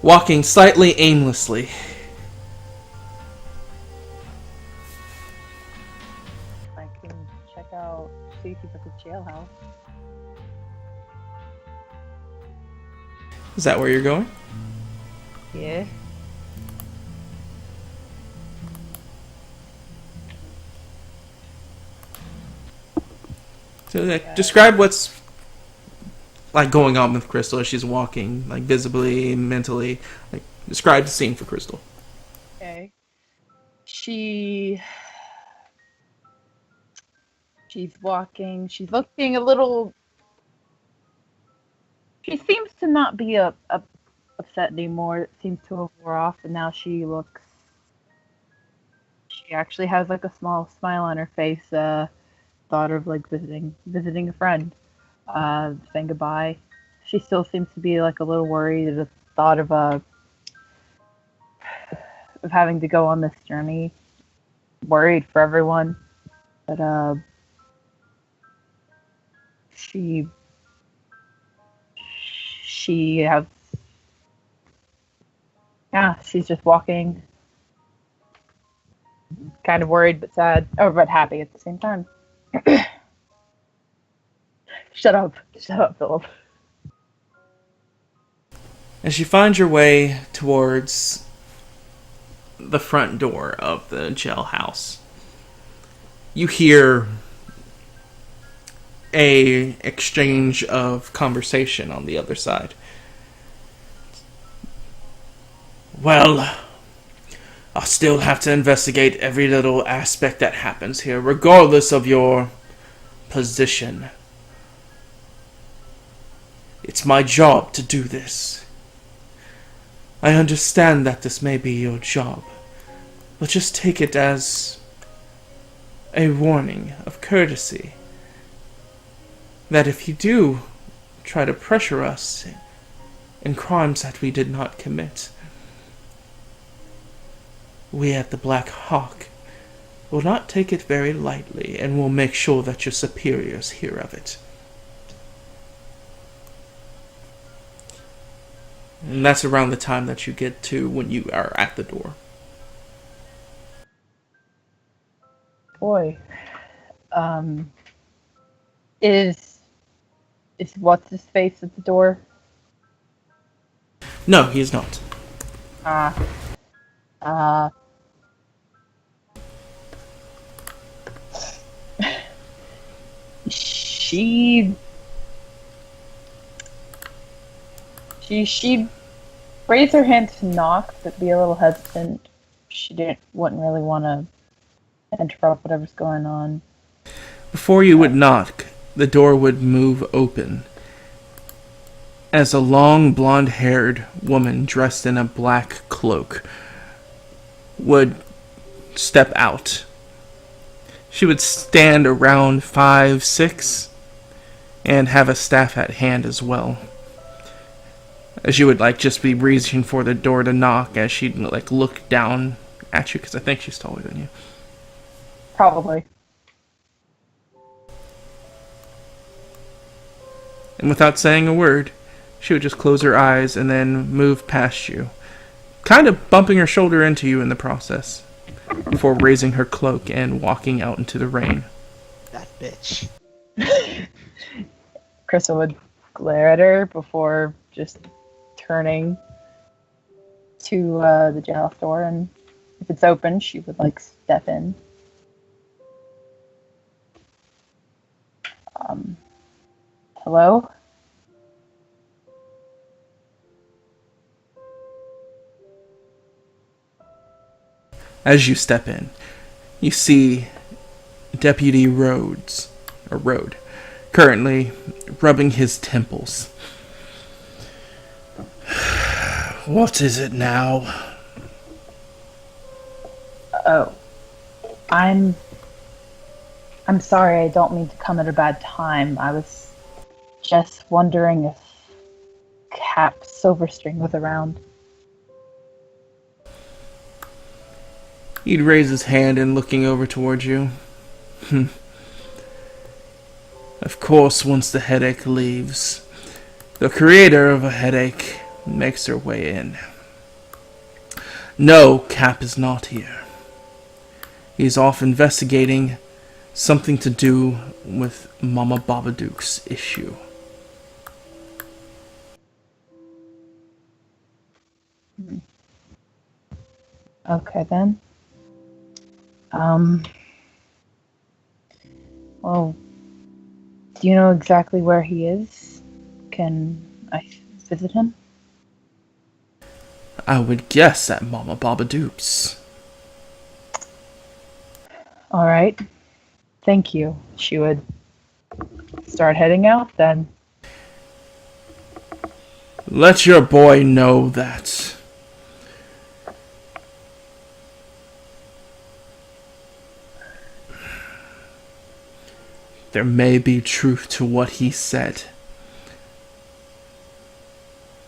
walking slightly aimlessly. I can check out, see if he's at the jailhouse. Is that where you're going? Yeah. So, describe what's like going on with Crystal as she's walking, like visibly, mentally. Like, describe the scene for Crystal. Okay. She's walking. She's looking a little. She seems to not be upset anymore. It seems to have wore off, and now she looks. She actually has like a small smile on her face. Thought of like visiting a friend, saying goodbye. She still seems to be like a little worried at the thought of having to go on this journey. Worried for everyone, but She has, yeah, she's just walking, kind of worried but sad, or but happy at the same time. Shut up, Philip. As you find your way towards the front door of the jailhouse, you hear a exchange of conversation on the other side. Well, I'll still have to investigate every little aspect that happens here, regardless of your position. It's my job to do this. I understand that this may be your job, but just take it as a warning of courtesy. That if you do try to pressure us in crimes that we did not commit, we at the Black Hawk will not take it very lightly and will make sure that your superiors hear of it. And that's around the time that you get to when you are at the door. Boy, is what's his face at the door? No, he is not. She raised her hand to knock, but be a little hesitant. She wouldn't really want to interrupt whatever's going on. Before you would knock, the door would move open as a long blonde-haired woman dressed in a black cloak would step out. She would stand around 5'6" and have a staff at hand as well. As you would just be reaching for the door to knock, as she'd look down at you, because I think she's taller than you. Probably. And without saying a word, she would just close her eyes and then move past you, kind of bumping her shoulder into you in the process, before raising her cloak and walking out into the rain. That bitch. Krista would glare at her before just turning to the jailhouse door, and if it's open, she would step in. Hello? As you step in, you see Deputy Rode, currently rubbing his temples. What is it now? Oh. I'm sorry, I don't mean to come at a bad time. I was just wondering if Cap Silverstring was around. He'd raise his hand and looking over towards you. Of course, once the headache leaves, the creator of a headache makes her way in. No, Cap is not here. He's off investigating something to do with Mama Babadook's issue. Okay, then. Well, do you know exactly where he is? Can I visit him? I would guess at Mama Babadook's. All right. Thank you. She would start heading out then. Let your boy know that. There may be truth to what he said,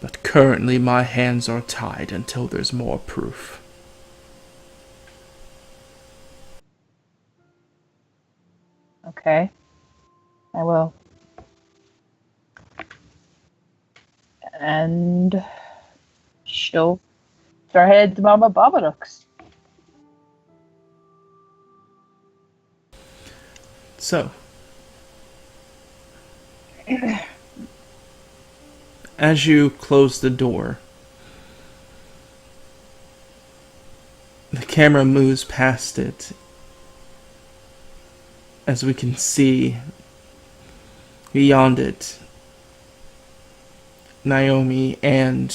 but currently my hands are tied until there's more proof. Okay. I will. And she'll start heading to Mama Babadook's. So, as you close the door, the camera moves past it as we can see beyond it Naomi and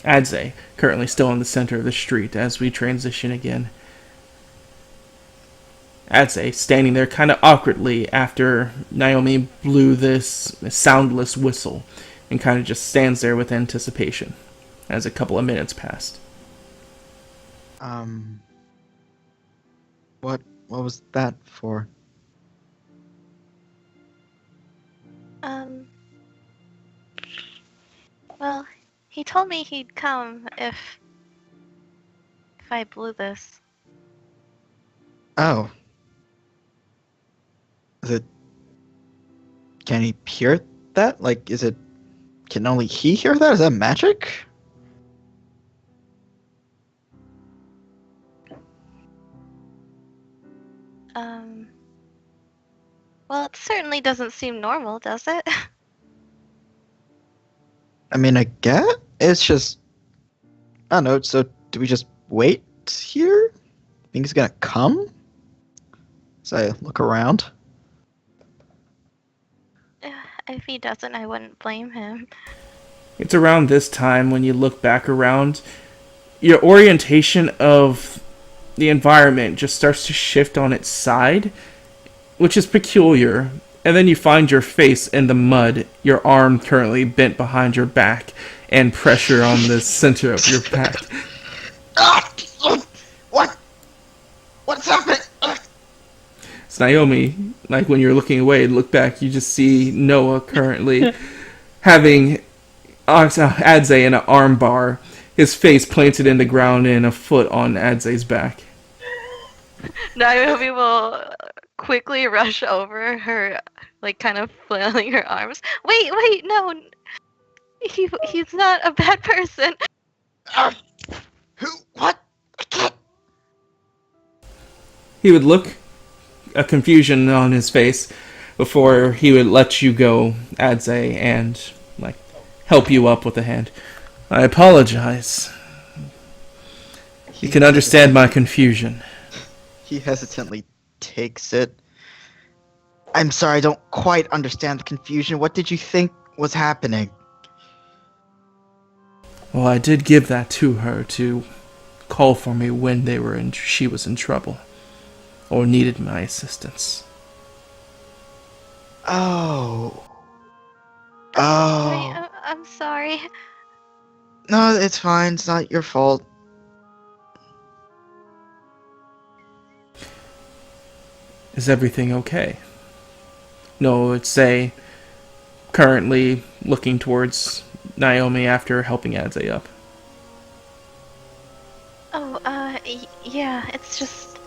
Adze currently still in the center of the street as we transition again. Adze standing there kind of awkwardly after Naomi blew this soundless whistle and kind of just stands there with anticipation as a couple of minutes passed. What was that for? Well, he told me he'd come if I blew this. Oh. Is it... Can he hear that? Like, is it... Can only he hear that? Is that magic? Well, it certainly doesn't seem normal, does it? I mean, I guess it's just... I don't know, so do we just wait here? Think he's gonna come? As I look around. If he doesn't, I wouldn't blame him. It's around this time when you look back around, your orientation of the environment just starts to shift on its side, which is peculiar. And then you find your face in the mud, your arm currently bent behind your back, and pressure on the center of your back. What? What's happening? It's Naomi. Like when you're looking away and look back, you just see Noah currently having Adze in an arm bar, his face planted in the ground and a foot on Adze's back. Naomi will quickly rush over her, like kind of flailing her arms. Wait, no. He's not a bad person. Who? What? I can't... He would look a confusion on his face before he would let you go, Adze, and like help you up with a hand. I apologize. You can understand my confusion. He hesitantly takes it. I'm sorry, I don't quite understand the confusion. What did you think was happening? Well, I did give that to her to call for me when she was in trouble or needed my assistance. Oh. Oh. I'm sorry. No, it's fine. It's not your fault. Is everything okay? No, it's say currently looking towards Naomi after helping Adze up. Oh, yeah, it's just...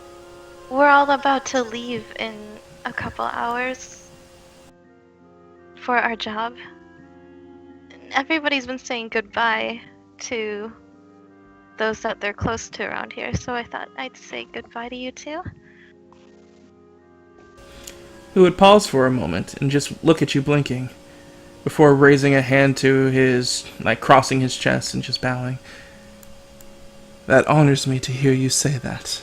We're all about to leave in a couple hours for our job. Everybody's been saying goodbye to those that they're close to around here, so I thought I'd say goodbye to you too. He would pause for a moment and just look at you blinking, before raising a hand to his, like crossing his chest and just bowing. That honors me to hear you say that.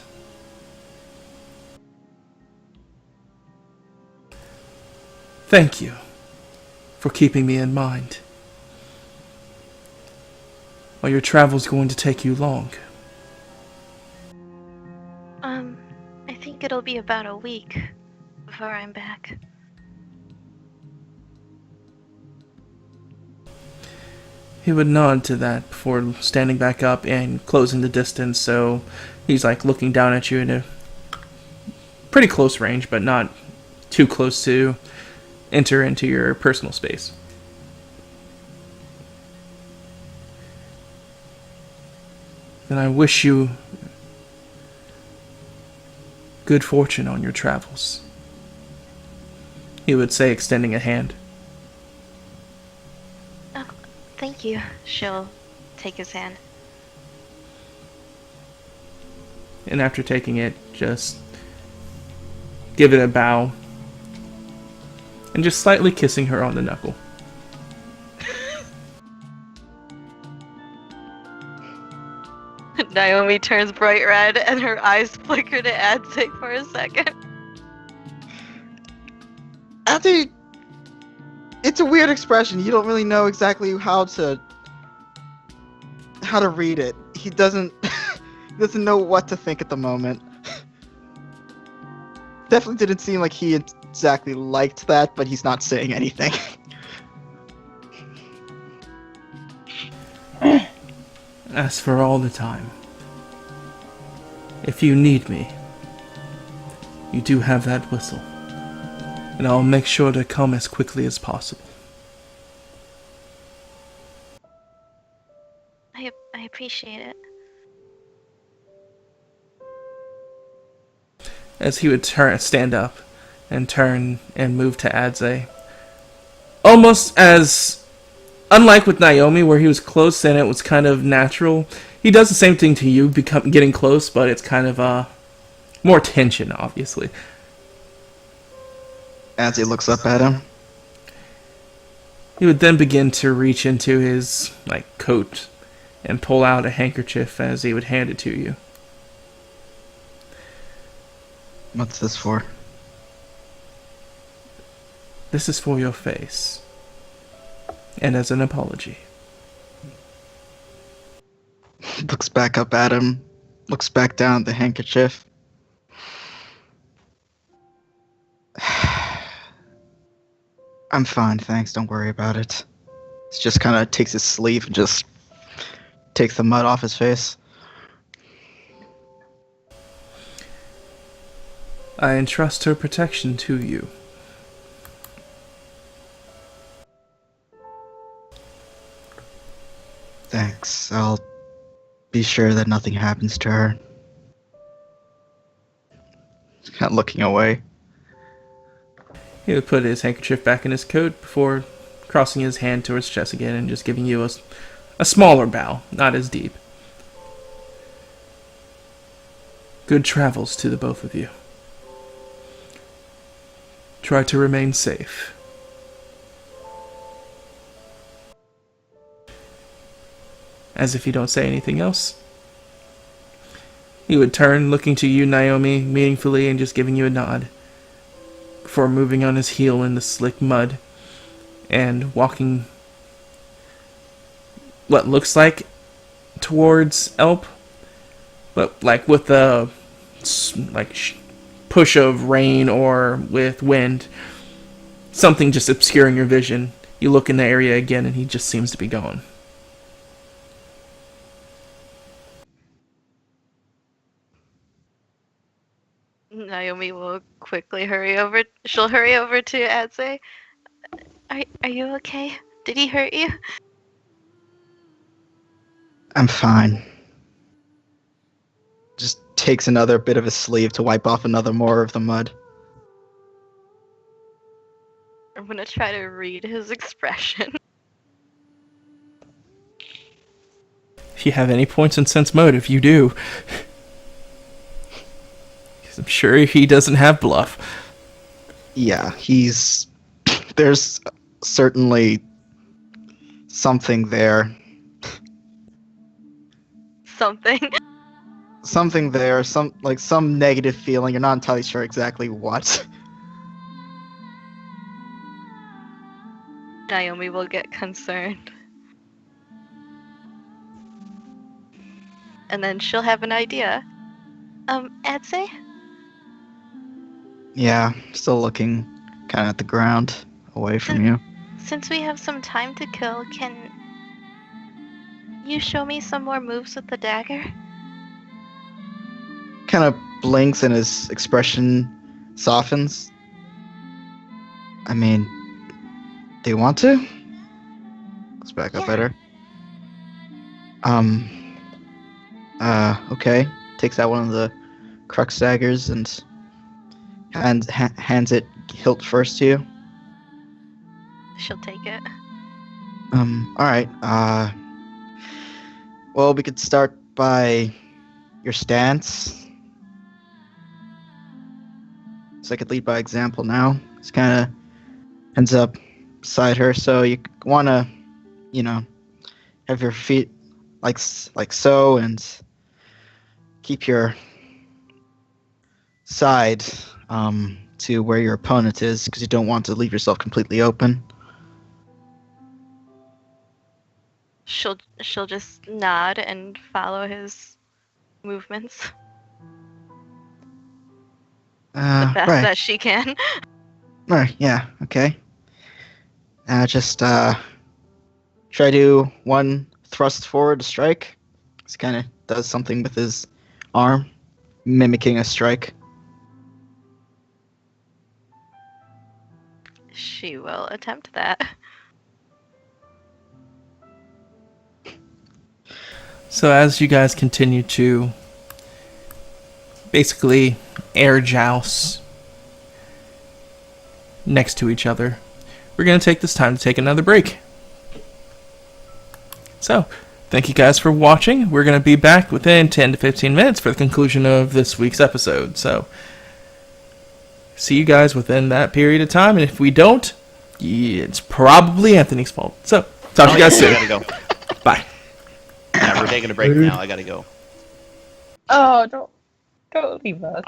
Thank you for keeping me in mind. Well, your travel's going to take you long. I think it'll be about a week before I'm back. He would nod to that before standing back up and closing the distance, so he's like looking down at you in a pretty close range, but not too close to enter into your personal space. Then I wish you good fortune on your travels, he would say, extending a hand. thank you. She'll take his hand. And after taking it, just give it a bow. And just slightly kissing her on the knuckle. Naomi turns bright red and her eyes flicker to Adze for a second. After it's a weird expression. You don't really know exactly how to read it. He doesn't know what to think at the moment. Definitely didn't seem like he exactly liked that, but he's not saying anything. As for all the time, if you need me, you do have that whistle, and I'll make sure to come as quickly as possible. I appreciate it. As he would stand up and turn and move to Adze. Almost as, unlike with Naomi, where he was close and it was kind of natural, he does the same thing to you, getting close, but it's kind of more tension, obviously. As he looks up at him. He would then begin to reach into his coat and pull out a handkerchief as he would hand it to you. What's this for? This is for your face. And as an apology. Looks back up at him. Looks back down at the handkerchief. I'm fine, thanks. Don't worry about it. He just kind of takes his sleeve and just takes the mud off his face. I entrust her protection to you. Thanks. I'll be sure that nothing happens to her. He's kind of looking away. He would put his handkerchief back in his coat before crossing his hand towards his chest again and just giving you a smaller bow, not as deep. Good travels to the both of you. Try to remain safe. As if you don't say anything else, he would turn, looking to you, Naomi, meaningfully, and just giving you a nod, before moving on his heel in the slick mud and walking what looks like towards Elp, but with a push of rain or with wind, something just obscuring your vision. You look in the area again and he just seems to be gone. Naomi will quickly hurry over. She'll hurry over to Adze. Are you okay? Did he hurt you? I'm fine. Just takes another bit of his sleeve to wipe off another more of the mud. I'm gonna try to read his expression. If you have any points in sense motive, you do. Because I'm sure he doesn't have bluff. Yeah, there's certainly something there. Something there, some negative feeling. You're not entirely sure exactly what. Naomi will get concerned. And then she'll have an idea. Adze? Yeah, still looking kind of at the ground, away from you. Since we have some time to kill, can you show me some more moves with the dagger? Kind of blinks and his expression softens. I mean, do you want to? Looks back up at her. Okay. Takes out one of the crux daggers and hands it hilt first to you. She'll take it. Alright, well, we could start by your stance. So I could lead by example now. It's kind of ends up beside her, so you want to, have your feet like so, and keep your side to where your opponent is, because you don't want to leave yourself completely open. She'll just nod and follow his movements the best Right. that she can. Right, yeah, okay. Just try to do one thrust forward to strike. He kind of does something with his arm, mimicking a strike. She will attempt that. So as you guys continue to basically air joust next to each other, we're going to take this time to take another break. So, thank you guys for watching. We're going to be back within 10 to 15 minutes for the conclusion of this week's episode. So, see you guys within that period of time. And if we don't, it's probably Anthony's fault. So, talk to you guys soon. I gotta go. Bye. Yeah, we're taking a break now. I gotta go. Oh, don't leave us.